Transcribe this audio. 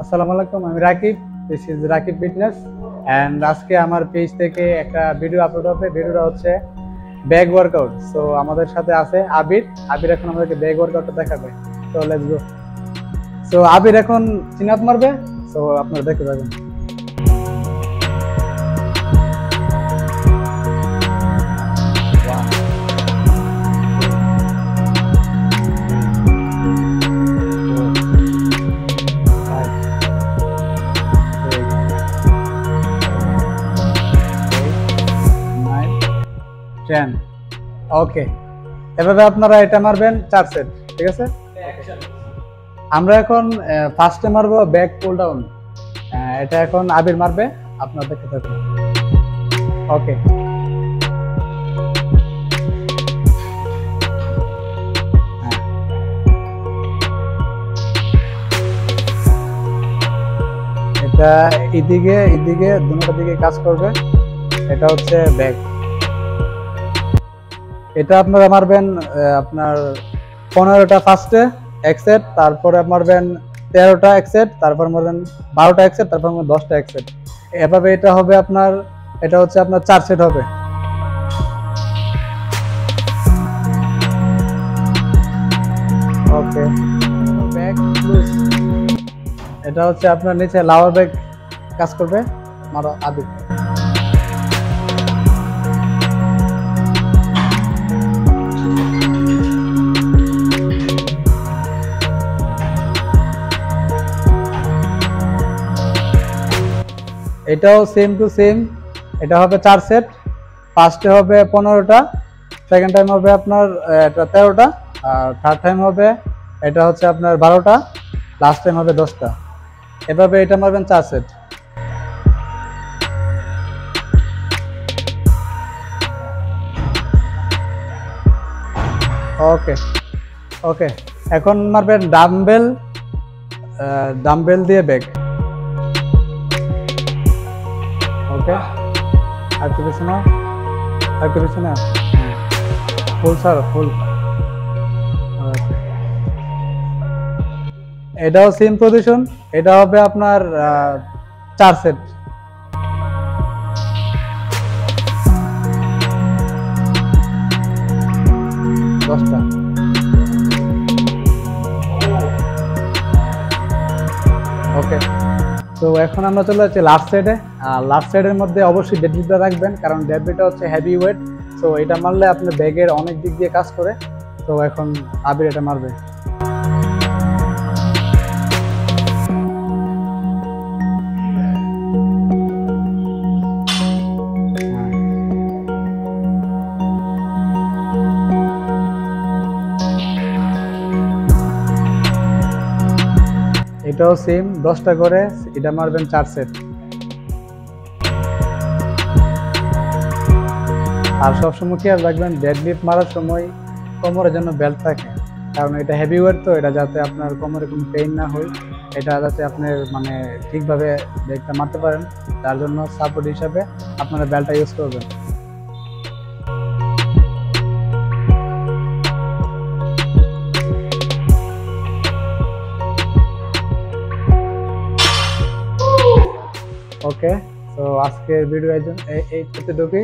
আসসালামু আলাইকুম, আমি Rakib. This is Rakib fitness and আজকে আমার পেজ থেকে একটা ভিডিও আপলোড হবে। ভিডিওটা হচ্ছে ব্যাক ওয়ার্কআউট। সো আমাদের সাথে আছে আবির। আবির এখন আমাদেরকে ব্যাক ওয়ার্কআউটটা দেখাবে। So let's go. সো আবির এখন চিন আপ মারবে। সো আপনারা দেখতে পাবেন। ওকে, এভাবে আপনারা এটা মারবেন 4 সেট। ঠিক আছে, আমরা এখন ফার্স্টে মারবো ব্যাক পুল ডাউন। এটা এখন আবির মারবে, আপনারা দেখতে থাকুন। ওকে, এটা এদিকে এদিকে দুটোর দিকে কাজ করবে। এটা হচ্ছে ব্যাক। এটা আপনারা মারবেন আপনার 15টা ফার্স্টে এক সেট, তারপরে মারবেন 13টা এক সেট, তারপর মারবেন 12টা এক সেট, তারপর 10টা এক সেট। এভাবে এটা হবে আপনার, এটা হচ্ছে আপনার 4 সেট হবে। ওকে, ব্যাক লুজ। এটা হচ্ছে আপনার নিচে লাওয়ার ব্যাক কাজ করবে। মারো আদি। এটাও সেম টু সেম। এটা হবে 4 সেট। ফার্স্টে হবে 15টা, সেকেন্ড টাইম হবে আপনার এটা 13টা, আর থার্ড টাইম হবে এটা হচ্ছে আপনার 12টা, লাস্ট টাইম হবে 10টা। এভাবে এটা মারবেন 4 সেট। ওকে ওকে, এখন মারবেন ডাম্বেল। ডাম্বেল দিয়ে ব্যাক। ওকে, আর কি পিছনে, আর কি পিছনে, ফুল স্যার ফুল। এটাও সেম পজিশন। এটা হবে আপনার 4 সেট। ওকে, তো এখন আমরা চলে যাচ্ছি লাস্ট সাইডে। আর লাস্ট সাইডের মধ্যে অবশ্যই ডেডলিফটটা রাখবেন, কারণ ডেডলিফটটা হচ্ছে হেভি ওয়েট। সো এটা মারলে আপনার ব্যাগের অনেক দিক দিয়ে কাজ করে। তো এখন আবির এটা মারবে। এটাও সেম 10টা করে। এটা মারবেন 4 সেট। আর সবসময় খেয়াল রাখবেন ডেডলিফট মারার সময় কোমরের জন্য বেল্ট থাকে, কারণ এটা হেভি ওয়েট। তো এটা যাতে আপনার কোমরে কোনো পেইন না হয়, এটা যাতে আপনি মানে ঠিকভাবে ব্যাগটা মারতে পারেন, তার জন্য সাপোর্ট হিসাবে আপনারা বেল্টটা ইউজ করবেন। ওকে, তো আজকের ভিডিও এই এতটুকুই।